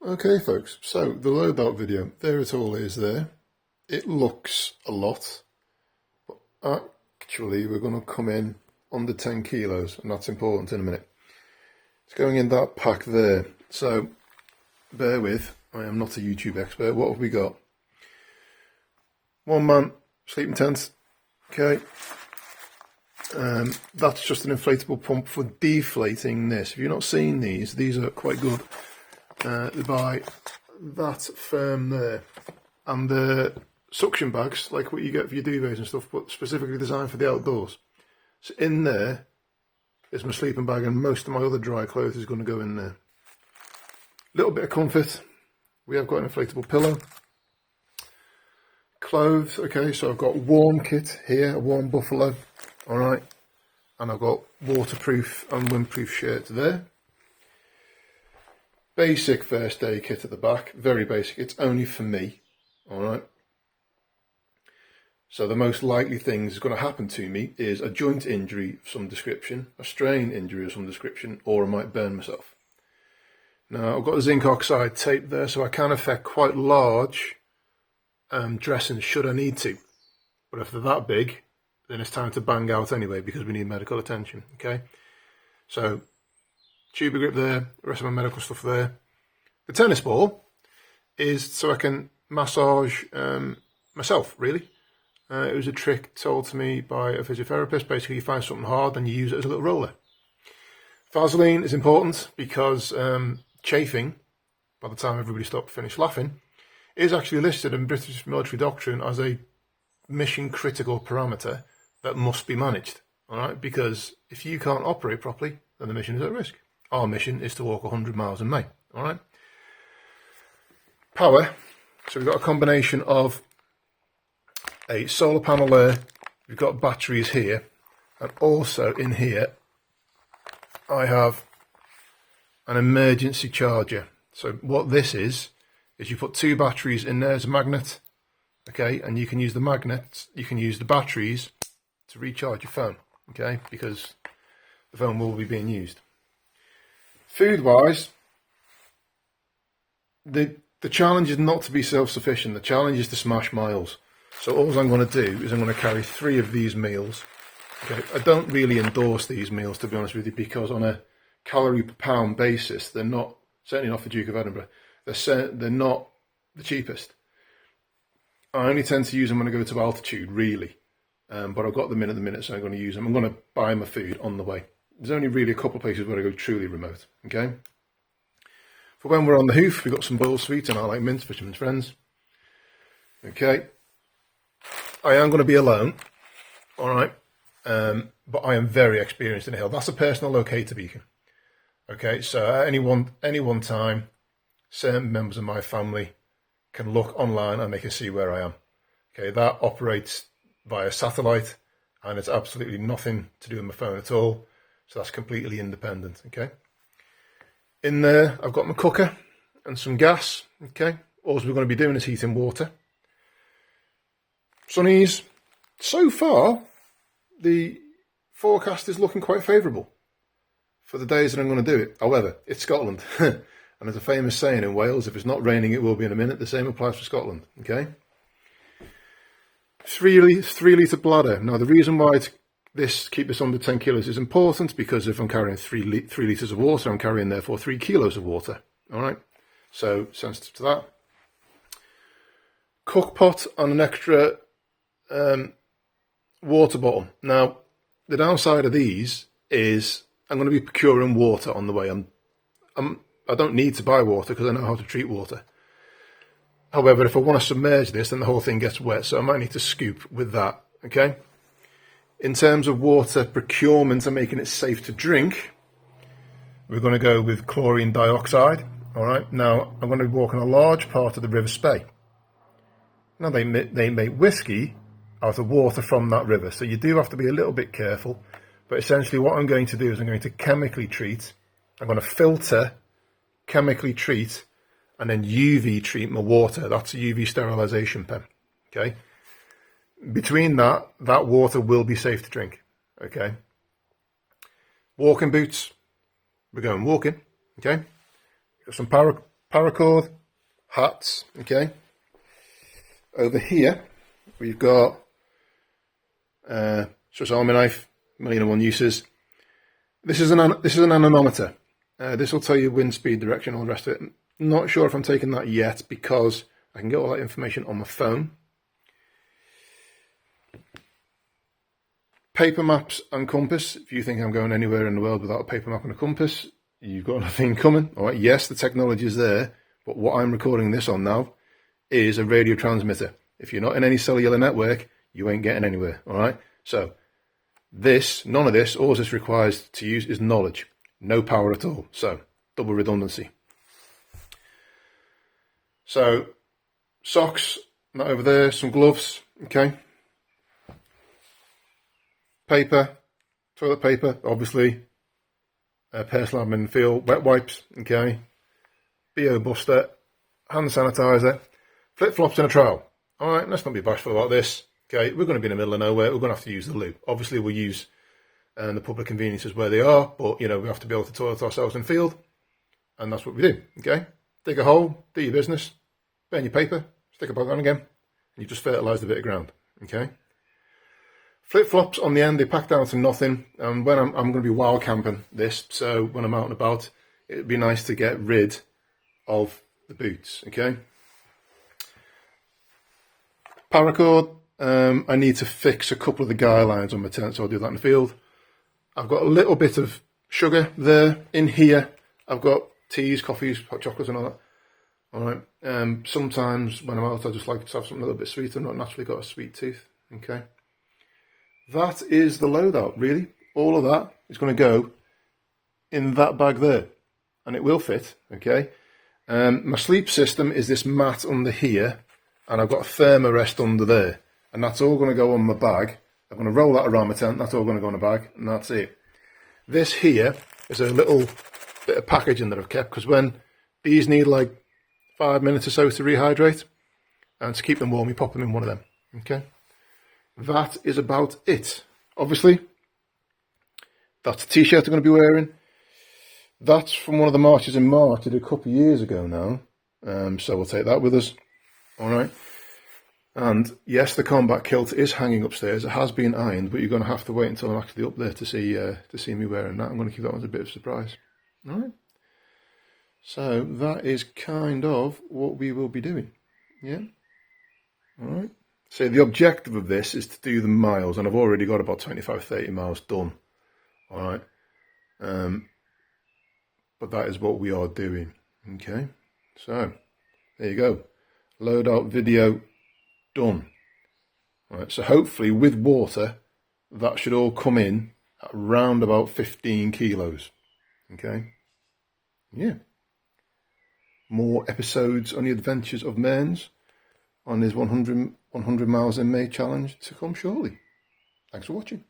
Okay folks, so the load out video, there it all is there. It looks a lot, but actually we're going to come in under 10 kilos, and that's important in a minute. It's going in that pack there, so bear with, I am not a YouTube expert. What have we got? One man sleeping tent, okay. That's just an inflatable pump for deflating this. If you've not seen these are quite good. They buy that firm there, and the suction bags, like what you get for your duvets and stuff, but specifically designed for the outdoors. So in there is my sleeping bag, and most of my other dry clothes is going to go in there. Little bit of comfort. We have got an inflatable pillow. Clothes, okay, so I've got warm kit here, a warm buffalo, alright, and I've got waterproof and windproof shirts there. Basic first aid kit at the back, very basic, it's only for me, alright. So the most likely thing that's going to happen to me is a joint injury of some description, a strain injury of some description, or I might burn myself. Now I've got a zinc oxide tape there, so I can affect quite large dressings should I need to. But if they're that big, then it's time to bang out anyway because we need medical attention, okay? So tuber grip there, the rest of my medical stuff there. The tennis ball is so I can massage myself, really. It was a trick told to me by a physiotherapist. Basically, you find something hard and you use it as a little roller. Vaseline is important because chafing, by the time everybody finished laughing, is actually listed in British military doctrine as a mission critical parameter that must be managed. All right, because if you can't operate properly, then the mission is at risk. Our mission is to walk 100 miles in May. All right. Power. So we've got a combination of a solar panel there. We've got batteries here, and also in here I have an emergency charger. So what this is you put two batteries in there as a magnet, okay, and you can use the magnets, you can use the batteries to recharge your phone, okay, because the phone will be being used. Food wise, the challenge is not to be self-sufficient, the challenge is to smash miles. So all I'm going to do is I'm going to carry 3 of these meals. Okay, I don't really endorse these meals, to be honest with you, because on a calorie per pound basis, they're not, certainly not for Duke of Edinburgh, they're not the cheapest. I only tend to use them when I go to altitude, really. But I've got them in at the minute, so I'm going to use them. I'm going to buy my food on the way. There's only really a couple of places where I go truly remote, okay? For when we're on the hoof, we've got some boiled sweets, and I like mince, Fisherman's Friends. Okay. I am going to be alone, all right? But I am very experienced in a hill. That's a personal locator beacon. Okay, so at any one time, certain members of my family can look online and they can see where I am. Okay, that operates via satellite, and it's absolutely nothing to do with my phone at all. So that's completely independent, okay? In there, I've got my cooker and some gas, okay? All we're going to be doing is heating water. Sunnies, so far, the forecast is looking quite favourable for the days that I'm going to do it. However, it's Scotland. And there's a famous saying in Wales, if it's not raining, it will be in a minute. The same applies for Scotland, okay? 3 litre bladder. Now, the reason why keep this under 10 kilos is important because if I'm carrying 3 litres of water, I'm carrying, therefore, 3 kilos of water, all right? So, sensitive to that. Cook pot and an extra water bottle. Now, the downside of these is I'm going to be procuring water on the way. I don't need to buy water because I know how to treat water. However, if I want to submerge this, then the whole thing gets wet, so I might need to scoop with that, okay? In terms of water procurement and making it safe to drink, we're going to go with chlorine dioxide, all right? Now, I'm going to be walking a large part of the River Spey. Now, they make whiskey out of water from that river, so you do have to be a little bit careful, but essentially what I'm going to do is I'm going to chemically treat, I'm going to filter, chemically treat, and then UV treat my water. That's a UV sterilization pen, okay? Between that water will be safe to drink, okay? Walking boots, we're going walking, okay? Got some paracord, hats, okay. Over here, we've got Swiss Army knife, 1,000,001 uses. This is an anemometer. This will tell you wind speed, direction, all the rest of it. Not sure if I'm taking that yet because I can get all that information on my phone. Paper maps and compass. If you think I'm going anywhere in the world without a paper map and a compass, you've got nothing coming. All right, yes, the technology is there, but what I'm recording this on now is a radio transmitter. If you're not in any cellular network, you ain't getting anywhere. All right, so none of this, all this requires to use is knowledge, no power at all. So double redundancy. So socks, that over there, some gloves, okay. Paper, toilet paper, obviously. Personal admin feel, wet wipes, okay. BO Buster, hand sanitizer, flip flops and a trowel. All right, let's not be bashful about this. Okay, we're going to be in the middle of nowhere. We're going to have to use the loo. Obviously, we'll use the public conveniences where they are, but you know we have to be able to toilet ourselves in field, and that's what we do. Okay, dig a hole, do your business, burn your paper, stick a bug on again, and you just fertilise the bit of ground. Okay. Flip flops on the end, they pack down to nothing. And when I'm going to be wild camping this, so when I'm out and about, it'd be nice to get rid of the boots. Okay. Paracord. I need to fix a couple of the guy lines on my tent, so I'll do that in the field. I've got a little bit of sugar there. In here, I've got teas, coffees, hot chocolates and all that. All right. Sometimes when I'm out, I just like to have something a little bit sweet. I've not naturally got a sweet tooth. Okay. That is the loadout, really. All of that is going to go in that bag there. And it will fit, okay? My sleep system is this mat under here. And I've got a thermarest under there. And that's all going to go on my bag. I'm going to roll that around my tent. That's all going to go in the bag. And that's it. This here is a little bit of packaging that I've kept. Because when these need like 5 minutes or so to rehydrate. And to keep them warm, you pop them in one of them. Okay? That is about it. Obviously, that's a t-shirt I'm going to be wearing. That's from one of the marches in March I did a couple of years ago now. So we'll take that with us. All right. And yes, the combat kilt is hanging upstairs. It has been ironed, but you're going to have to wait until I'm actually up there to see me wearing that. I'm going to keep that one as a bit of a surprise. All right. So that is kind of what we will be doing. Yeah. All right. So the objective of this is to do the miles, and I've already got about 25, 30 miles done. All right. But that is what we are doing. Okay. So there you go. Loadout video done. All right. So hopefully with water, that should all come in at around about 15 kilos. Okay. Yeah. More episodes on the adventures of Mearns on his 100 miles in May challenge to come shortly. Thanks for watching.